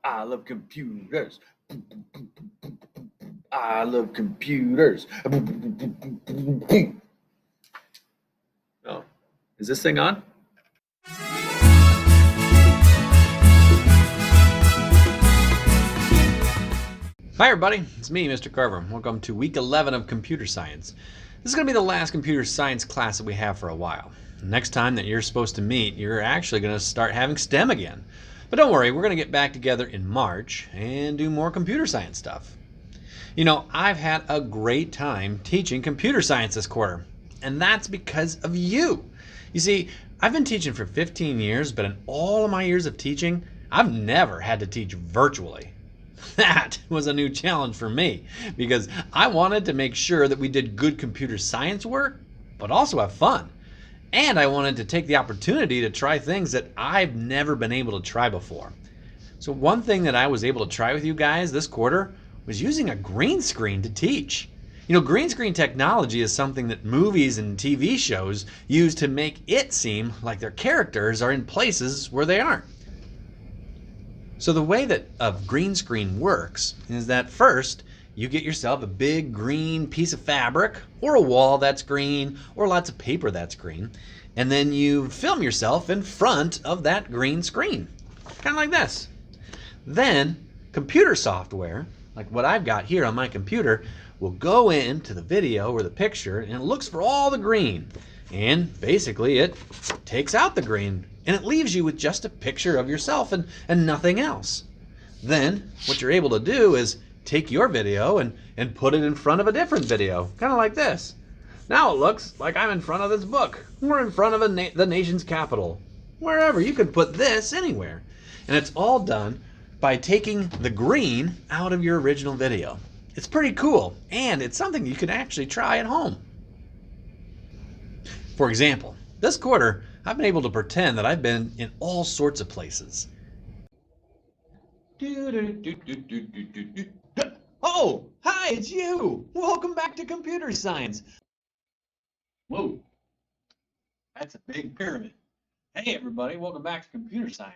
I love computers. I love computers. Oh, is this thing on? Hi everybody, it's me, Mr. Carver. Welcome to week 11 of computer science. This is going to be the last computer science class that we have for a while. Next time that you're supposed to meet, you're actually going to start having STEM again. But don't worry, we're going to get back together in March and do more computer science stuff. You know, I've had a great time teaching computer science this quarter, and that's because of you. You see, I've been teaching for 15 years, but in all of my years of teaching, I've never had to teach virtually. That was a new challenge for me because I wanted to make sure that we did good computer science work, but also have fun. And I wanted to take the opportunity to try things that I've never been able to try before. So one thing that I was able to try with you guys this quarter was using a green screen to teach. You know, green screen technology is something that movies and TV shows use to make it seem like their characters are in places where they aren't. So the way that a green screen works is that first you get yourself a big green piece of fabric or a wall that's green or lots of paper that's green, and then you film yourself in front of that green screen, kind of like this. Then computer software, like what I've got here on my computer, will go into the video or the picture and it looks for all the green. And basically it takes out the green and it leaves you with just a picture of yourself and nothing else. Then what you're able to do is take your video and put it in front of a different video, kind of like this. Now it looks like I'm in front of this book or in front of the nation's capital. Wherever, you could put this anywhere. And it's all done by taking the green out of your original video. It's pretty cool, and it's something you can actually try at home. For example, this quarter, I've been able to pretend that I've been in all sorts of places. Oh, hi, it's you! Welcome back to computer science. Whoa, that's a big pyramid. Hey everybody, welcome back to computer science.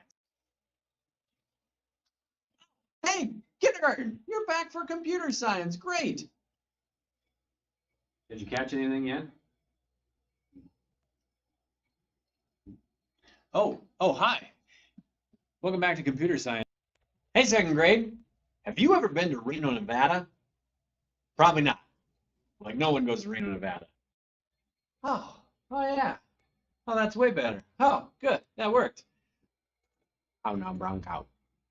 Hey, kindergarten, you're back for computer science. Great. Did you catch anything yet? Oh, hi. Welcome back to computer science. Hey, second grade. Have you ever been to Reno, Nevada? Probably not. Like no one goes to Reno, Nevada. Oh yeah. Oh, that's way better. Oh, good. That worked. How now, brown cow?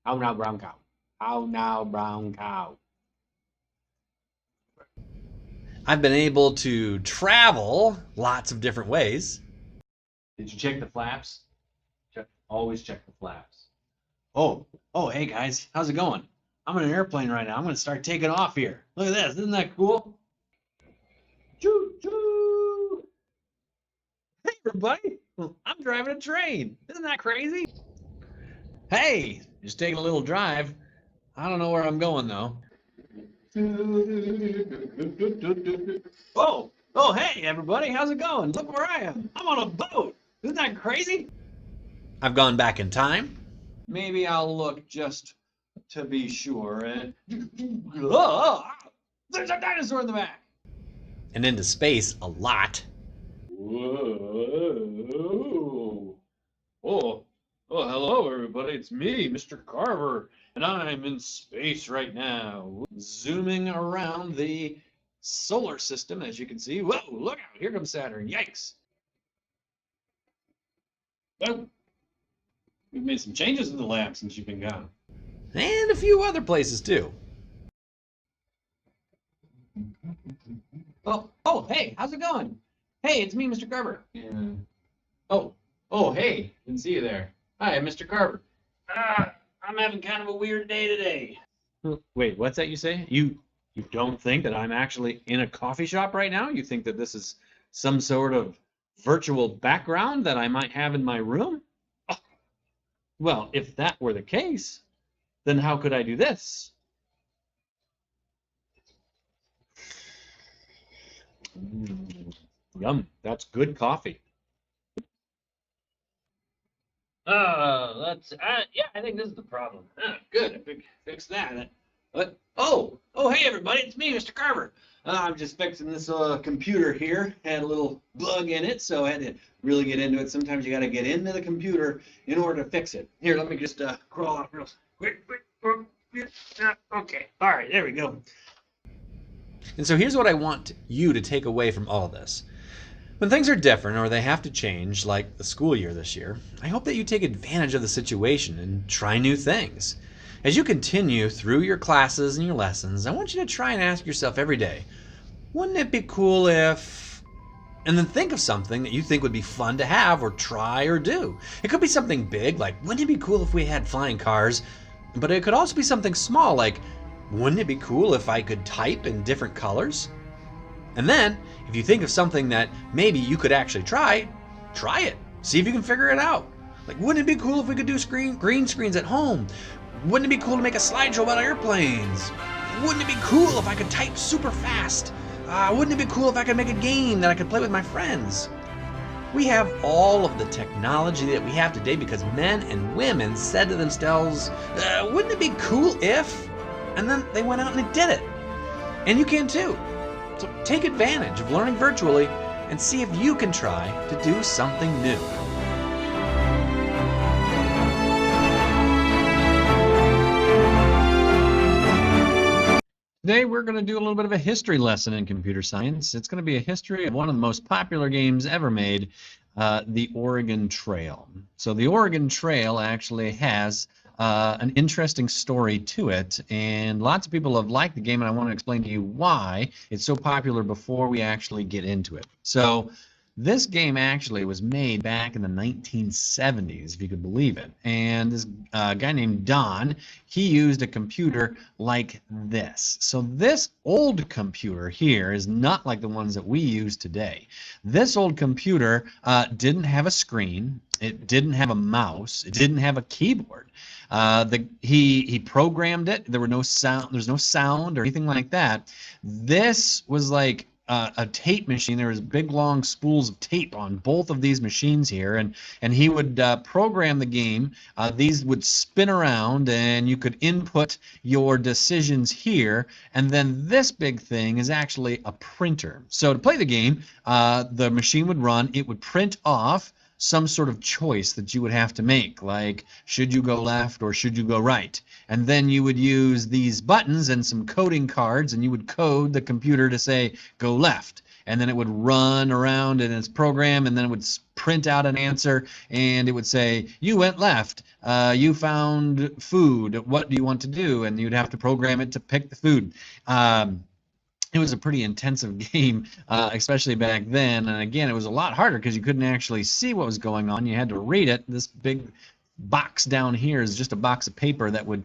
How now, brown cow? How now, brown cow? I've been able to travel lots of different ways. Did you check the flaps? Always check the flaps. Oh, hey guys, how's it going? I'm in an airplane right now. I'm going to start taking off here. Look at this. Isn't that cool? Choo choo! Hey everybody, I'm driving a train. Isn't that crazy? Hey, just taking a little drive. I don't know where I'm going though. Oh, hey everybody, how's it going? Look where I am. I'm on a boat. Isn't that crazy? I've gone back in time. Maybe I'll look just to be sure. There's a dinosaur in the back. And into space a lot. Whoa. Oh, hello everybody. It's me, Mr. Carver, and I'm in space right now, zooming around the solar system, as you can see. Whoa, look out, here comes Saturn. Yikes. Oh, we've made some changes in the lab since you've been gone. And a few other places too. Oh, hey, how's it going? Hey, it's me, Mr. Carver. Yeah. Hey, didn't see you there. Hi, I'm Mr. Carver. I'm having kind of a weird day today. Wait, what's that you say? You don't think that I'm actually in a coffee shop right now? You think that this is some sort of virtual background that I might have in my room? Oh, well, if that were the case, then how could I do this? Yum, that's good coffee. Yeah, I think this is the problem. Good, I fixed that. What? Oh, hey everybody, it's me, Mr. Carver. I'm just fixing this computer here. Had a little bug in it, so I had to really get into it. Sometimes you got to get into the computer in order to fix it. Here, let me just crawl out real quick. Okay, all right, there we go. And so here's what I want you to take away from all of this. When things are different or they have to change, like the school year this year, I hope that you take advantage of the situation and try new things. As you continue through your classes and your lessons, I want you to try and ask yourself every day, wouldn't it be cool if... And then think of something that you think would be fun to have or try or do. It could be something big, like wouldn't it be cool if we had flying cars? But it could also be something small, like wouldn't it be cool if I could type in different colors? And then, if you think of something that maybe you could actually try it. See if you can figure it out. Like, wouldn't it be cool if we could do green screens at home? Wouldn't it be cool to make a slideshow about airplanes? Wouldn't it be cool if I could type super fast? Wouldn't it be cool if I could make a game that I could play with my friends? We have all of the technology that we have today because men and women said to themselves, wouldn't it be cool if? And then they went out and they did it. And you can too. So take advantage of learning virtually and see if you can try to do something new. Today we're going to do a little bit of a history lesson in computer science. It's going to be a history of one of the most popular games ever made, the Oregon Trail. So the Oregon Trail actually has an interesting story to it, and lots of people have liked the game, and I want to explain to you why it's so popular before we actually get into it. So this game actually was made back in the 1970s, if you could believe it, and this guy named Don, he used a computer like this. So this old computer here is not like the ones that we use today. This old computer didn't have a screen, it didn't have a mouse, it didn't have a keyboard. He programmed it. There were no sound. There's no sound or anything like that. This was like a tape machine. There was big long spools of tape on both of these machines here, and he would program the game. These would spin around, and you could input your decisions here. And then this big thing is actually a printer. So to play the game, the machine would run. It would print off some sort of choice that you would have to make, like should you go left or should you go right? And then you would use these buttons and some coding cards, and you would code the computer to say go left, and then it would run around in its program, and then it would print out an answer, and it would say you went left, you found food, what do you want to do? And you'd have to program it to pick the food. It was a pretty intensive game, especially back then. And again, it was a lot harder because you couldn't actually see what was going on. You had to read it. This big box down here is just a box of paper that would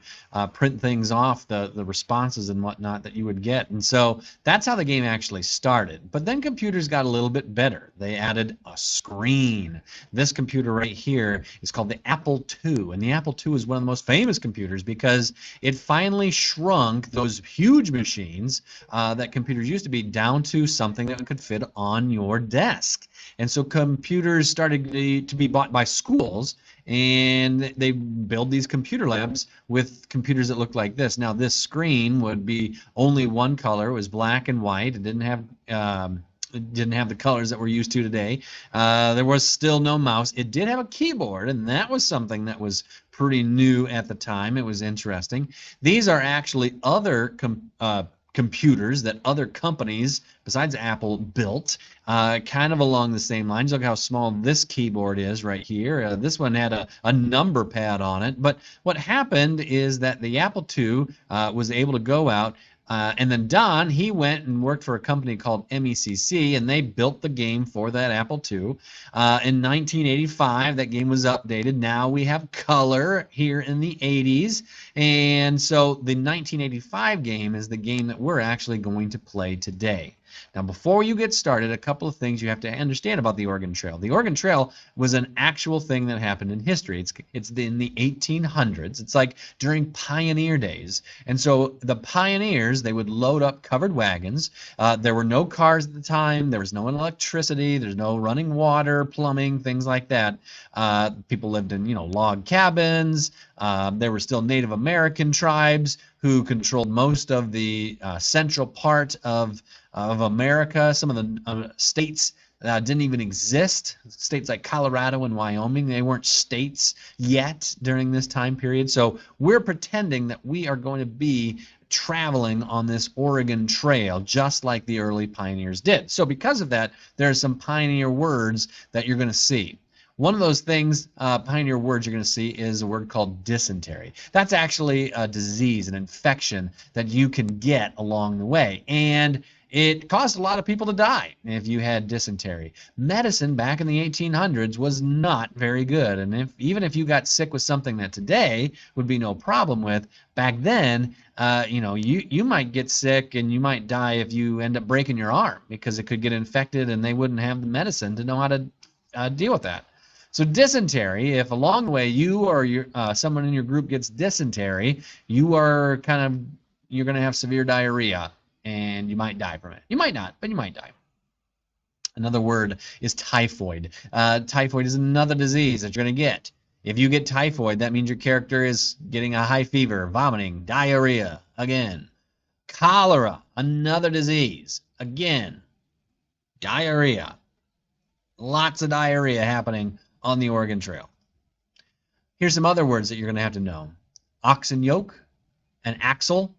print things off, the responses and whatnot that you would get. And so that's how the game actually started. But then computers got a little bit better. They added a screen. This computer right here is called the Apple II. And the Apple II is one of the most famous computers because it finally shrunk those huge machines that computers used to be down to something that could fit on your desk. And so computers started to be bought by schools, and they build these computer labs with computers that look like this. Now this screen would be only one color. It was black and white. It didn't have the colors that we're used to today. There was still no mouse. It did have a keyboard, and that was something that was pretty new at the time. It was interesting. These are actually other computers that other companies besides Apple built, kind of along the same lines. Look how small this keyboard is right here. This one had a number pad on it. But what happened is that the Apple II was able to go out, and then Don, he went and worked for a company called MECC, and they built the game for that Apple II. In 1985, that game was updated. Now we have color here in the 80s. And so the 1985 game is the game that we're actually going to play today. Now, before you get started, a couple of things you have to understand about the Oregon Trail. The Oregon Trail was an actual thing that happened in history. It's in the 1800s. It's like during pioneer days. And so the pioneers, they would load up covered wagons. There were no cars at the time. There was no electricity. There's no running water, plumbing, things like that. People lived in, log cabins. There were still Native American tribes who controlled most of the central part of America. Some of the states didn't even exist. States like Colorado and Wyoming, they weren't states yet during this time period. So we're pretending that we are going to be traveling on this Oregon Trail just like the early pioneers did. So because of that, there are some pioneer words that you're going to see. One of those things, pioneer words you're going to see is a word called dysentery. That's actually a disease, an infection that you can get along the way. And it caused a lot of people to die if you had dysentery. Medicine back in the 1800s was not very good. And even if you got sick with something that today would be no problem with, back then, you might get sick and you might die if you end up breaking your arm because it could get infected and they wouldn't have the medicine to know how to deal with that. So dysentery, if along the way you or someone in your group gets dysentery, you're going to have severe diarrhea and you might die from it. You might not, but you might die. Another word is typhoid. Typhoid is another disease that you're going to get. If you get typhoid, that means your character is getting a high fever, vomiting, diarrhea, again. Cholera, another disease, again. Diarrhea. Lots of diarrhea happening on the Oregon Trail. Here's some other words that you're going to have to know. Oxen yoke, an axle,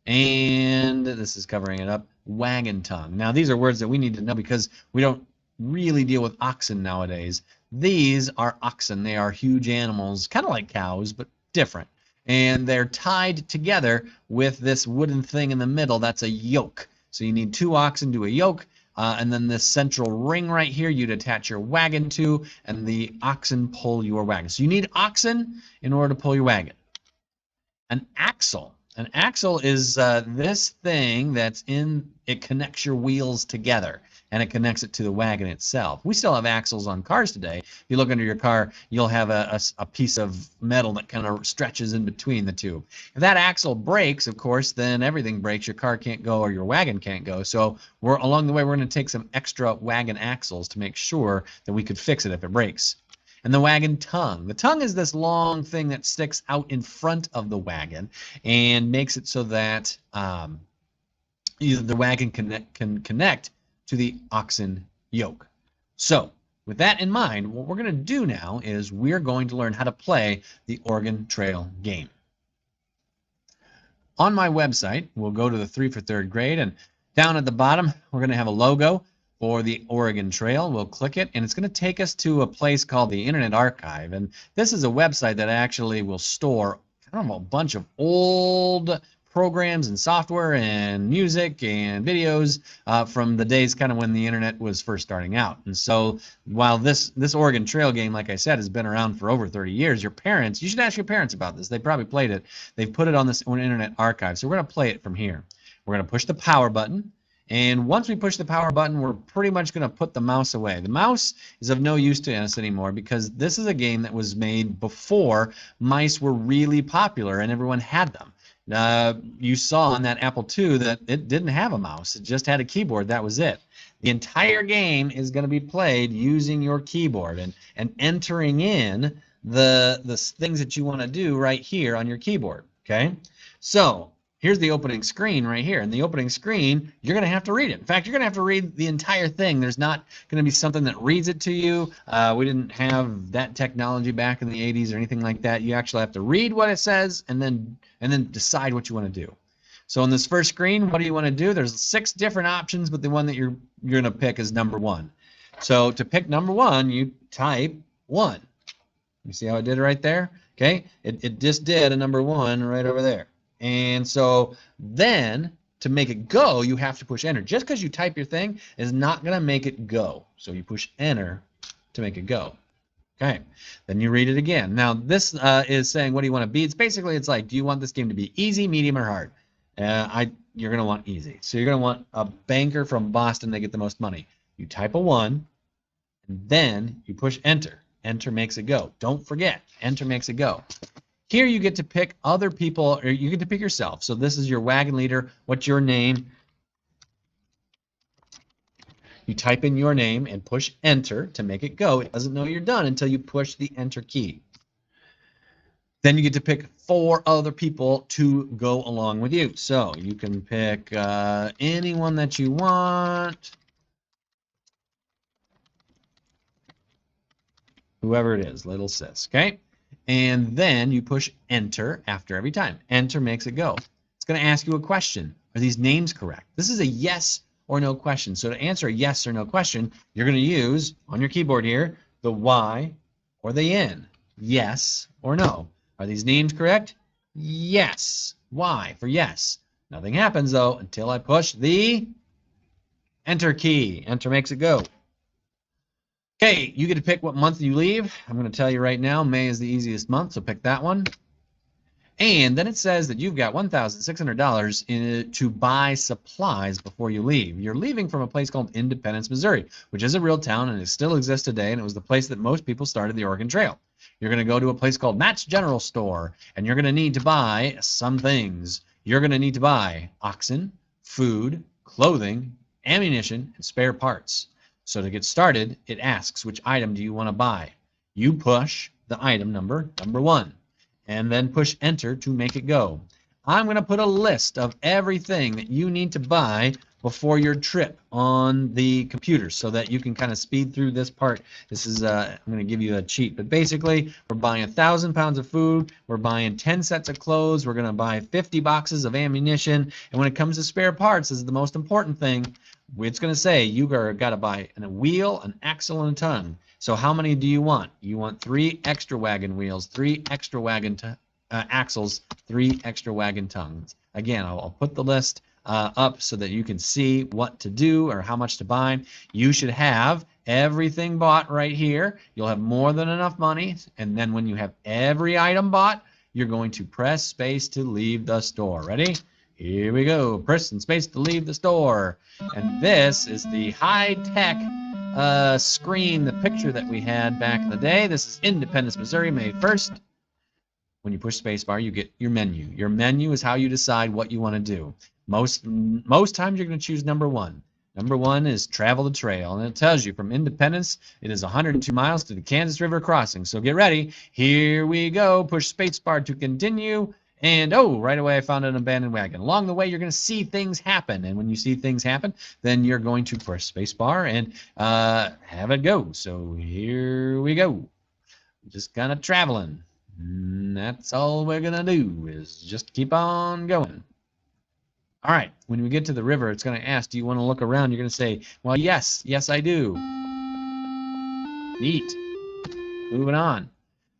and this is covering it up, wagon tongue. Now, these are words that we need to know because we don't really deal with oxen nowadays. These are oxen. They are huge animals, kind of like cows, but different. And they're tied together with this wooden thing in the middle. That's a yoke. So you need two oxen to a yoke. And then this central ring right here you'd attach your wagon to, and the oxen pull your wagon. So you need oxen in order to pull your wagon. An axle. An axle is this thing it connects your wheels together, and it connects it to the wagon itself. We still have axles on cars today. If you look under your car, you'll have a piece of metal that kind of stretches in between the two. If that axle breaks, of course, then everything breaks. Your car can't go or your wagon can't go. So along the way, we're going to take some extra wagon axles to make sure that we could fix it if it breaks. And the wagon tongue. The tongue is this long thing that sticks out in front of the wagon and makes it so that the wagon can connect to the oxen yoke. So with that in mind, what we're going to do now is we're going to learn how to play the Oregon Trail game. On my website, we'll go to the 3 for 3rd grade, and down at the bottom, we're going to have a logo for the Oregon Trail. We'll click it, and it's going to take us to a place called the Internet Archive. And this is a website that actually will store kind of a bunch of old programs and software and music and videos from the days kind of when the internet was first starting out. And so while this Oregon Trail game, like I said, has been around for over 30 years, you should ask your parents about this. They probably played it. They've put it on this Internet Archive. So we're going to play it from here. We're going to push the power button. And once we push the power button, we're pretty much going to put the mouse away. The mouse is of no use to us anymore because this is a game that was made before mice were really popular and everyone had them. You saw on that Apple II that it didn't have a mouse. It just had a keyboard. That was it. The entire game is going to be played using your keyboard and entering in the things that you want to do right here on your keyboard. Okay? So here's the opening screen right here. In the opening screen, you're going to have to read it. In fact, you're going to have to read the entire thing. There's not going to be something that reads it to you. We didn't have that technology back in the 80s or anything like that. You actually have to read what it says and then decide what you want to do. So on this first screen, what do you want to do? There's 6 different options, but the one that you're going to pick is number 1. So to pick number 1, you type 1. You see how it did it right there? Okay, it just did a number 1 right over there. And so then to make it go, you have to push enter. Just because you type your thing is not going to make it go. So you push enter to make it go. Okay, then you read it again. Now this is saying, what do you want to be? It's like, do you want this game to be easy, medium, or hard? You're going to want easy. So you're going to want a banker from Boston to get the most money. You type a 1, and then you push enter. Enter makes it go. Don't forget, enter makes it go. Here you get to pick other people, or you get to pick yourself. So this is your wagon leader. What's your name? You type in your name and push enter to make it go. It doesn't know you're done until you push the enter key. Then you get to pick 4 other people to go along with you. So you can pick anyone that you want. Whoever it is, little sis, okay? And then you push enter after every time. Enter makes it go. It's going to ask you a question. Are these names correct? This is a yes or no question. So to answer a yes or no question, you're going to use, on your keyboard here, the Y or the N. Yes or no. Are these names correct? Yes. Y for yes. Nothing happens, though, until I push the enter key. Enter makes it go. Okay, you get to pick what month you leave. I'm going to tell you right now, May is the easiest month, so pick that one. And then it says that you've got $1,600 to buy supplies before you leave. You're leaving from a place called Independence, Missouri, which is a real town and it still exists today, and it was the place that most people started the Oregon Trail. You're going to go to a place called Matt's General Store, and you're going to need to buy some things. You're going to need to buy oxen, food, clothing, ammunition, and spare parts. So to get started, it asks, which item do you want to buy? You push the item number 1, and then push enter to make it go. I'm going to put a list of everything that you need to buy before your trip on the computer so that you can kind of speed through this part. This is, I'm going to give you a cheat, but basically we're buying 1,000 pounds of food, we're buying 10 sets of clothes, we're going to buy 50 boxes of ammunition, and when it comes to spare parts, this is the most important thing. It's going to say you got to buy a wheel, an axle, and a tongue. So how many do you want? You want 3 extra wagon wheels, 3 extra wagon axles, 3 extra wagon tongues. Again, I'll put the list up so that you can see what to do or how much to buy. You should have everything bought right here. You'll have more than enough money. And then when you have every item bought, you're going to press space to leave the store. Ready? Here we go. Press and space to leave the store. And this is the high-tech screen, the picture that we had back in the day. This is Independence, Missouri, May 1st. When you push spacebar, you get your menu. Your menu is how you decide what you want to do. Most times you're going to choose number 1. Number 1 is travel the trail, and it tells you from Independence, it is 102 miles to the Kansas River crossing. So get ready. Here we go. Push spacebar to continue. And, oh, right away I found an abandoned wagon. Along the way, you're going to see things happen. And when you see things happen, then you're going to press spacebar and have it go. So here we go. Just kind of traveling. And that's all we're going to do is just keep on going. All right, when we get to the river, it's going to ask, do you want to look around? You're going to say, well, yes, I do. Neat. Moving on.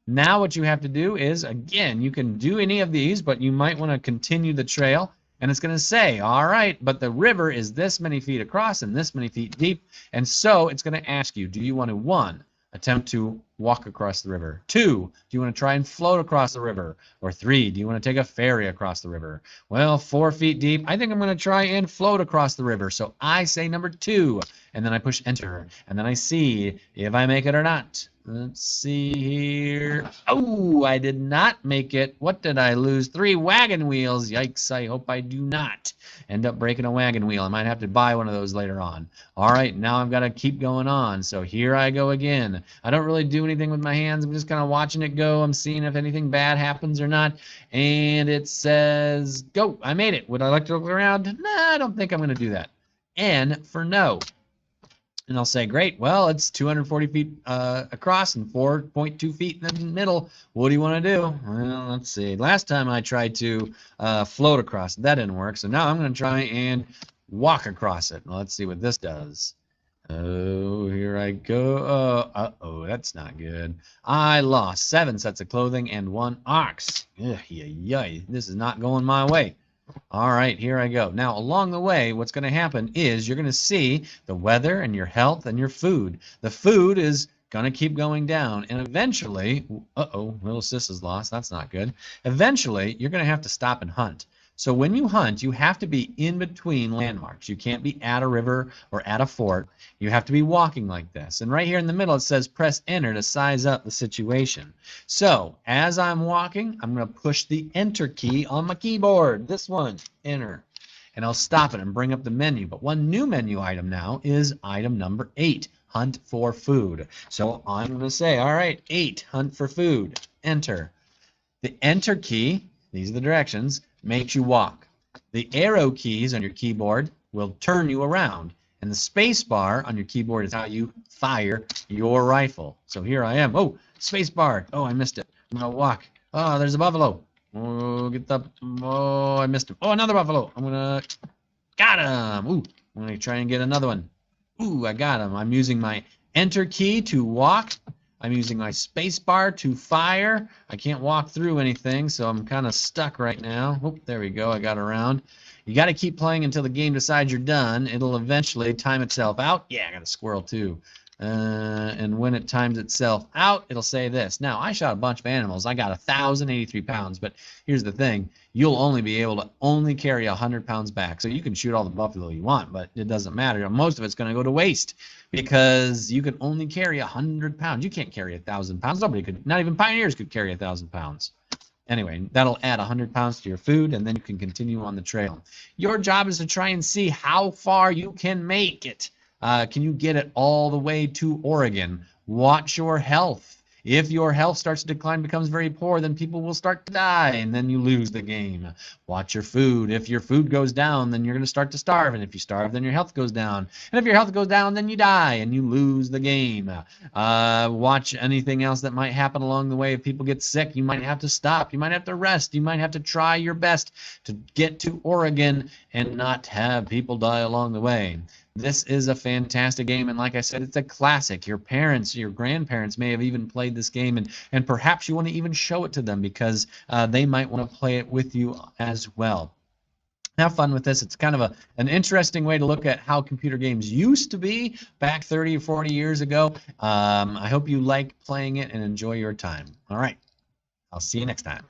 Now what you have to do is, again, you can do any of these, but you might want to continue the trail. And it's going to say, all right, but the river is this many feet across and this many feet deep. And so it's going to ask you, do you want to, 1, attempt to walk across the river? 2, do you want to try and float across the river? Or 3, do you want to take a ferry across the river? Well, 4 feet deep, I think I'm going to try and float across the river. So I say number 2, and then I push enter, and then I see if I make it or not. Let's see here. Oh, I did not make it. What did I lose? 3 wagon wheels. Yikes, I hope I do not end up breaking a wagon wheel. I might have to buy one of those later on. All right, now I've got to keep going on. So here I go again. I don't really do anything with my hands. I'm just kind of watching it go. I'm seeing if anything bad happens or not. And it says, go. I made it. Would I like to look around? Nah, I don't think I'm going to do that. N for no. And I'll say, great, well, it's 240 feet across and 4.2 feet in the middle. What do you want to do? Well, let's see. Last time I tried to float across. That didn't work. So now I'm going to try and walk across it. Well, let's see what this does. Oh, here I go. Uh-oh, that's not good. I lost 7 sets of clothing and 1 ox. Ugh, this is not going my way. All right, here I go. Now, along the way, what's going to happen is you're going to see the weather and your health and your food. The food is going to keep going down, and eventually, uh-oh, little sis is lost. That's not good. Eventually, you're going to have to stop and hunt. So when you hunt, you have to be in between landmarks. You can't be at a river or at a fort. You have to be walking like this. And right here in the middle, it says press enter to size up the situation. So as I'm walking, I'm going to push the enter key on my keyboard. This one, enter. And I'll stop it and bring up the menu. But one new menu item now is item number 8, hunt for food. So I'm going to say, all right, 8, hunt for food, enter. The enter key, these are the directions, makes you walk. The arrow keys on your keyboard will turn you around. And the space bar on your keyboard is how you fire your rifle. So here I am. Oh, space bar. Oh, I missed it. I'm going to walk. Oh, there's a buffalo. Oh, get the... Oh, I missed him. Oh, another buffalo. I'm going to... Got him. Ooh, I'm going to try and get another one. Ooh, I got him. I'm using my enter key to walk. I'm using my space bar to fire. I can't walk through anything, so I'm kind of stuck right now. Oh, there we go. I got around. You got to keep playing until the game decides you're done. It'll eventually time itself out. Yeah, I got a squirrel too. And when it times itself out, it'll say this. Now, I shot a bunch of animals. I got 1,083 pounds, but here's the thing. You'll only be able to only carry 100 pounds back. So you can shoot all the buffalo you want, but it doesn't matter. Most of it's going to go to waste because you can only carry 100 pounds. You can't carry 1,000 pounds. Nobody could, not even pioneers could carry 1,000 pounds. Anyway, that'll add 100 pounds to your food, and then you can continue on the trail. Your job is to try and see how far you can make it. Can you get it all the way to Oregon? Watch your health. If your health starts to decline, becomes very poor, then people will start to die, and then you lose the game. Watch your food. If your food goes down, then you're going to start to starve, and if you starve, then your health goes down. And if your health goes down, then you die, and you lose the game. Watch anything else that might happen along the way. If people get sick, you might have to stop. You might have to rest. You might have to try your best to get to Oregon and not have people die along the way. This is a fantastic game, and like I said, it's a classic. Your parents, your grandparents may have even played this game, and perhaps you want to even show it to them because they might want to play it with you as well. Have fun with this. It's kind of an interesting way to look at how computer games used to be back 30 or 40 years ago. I hope you like playing it and enjoy your time. All right, I'll see you next time.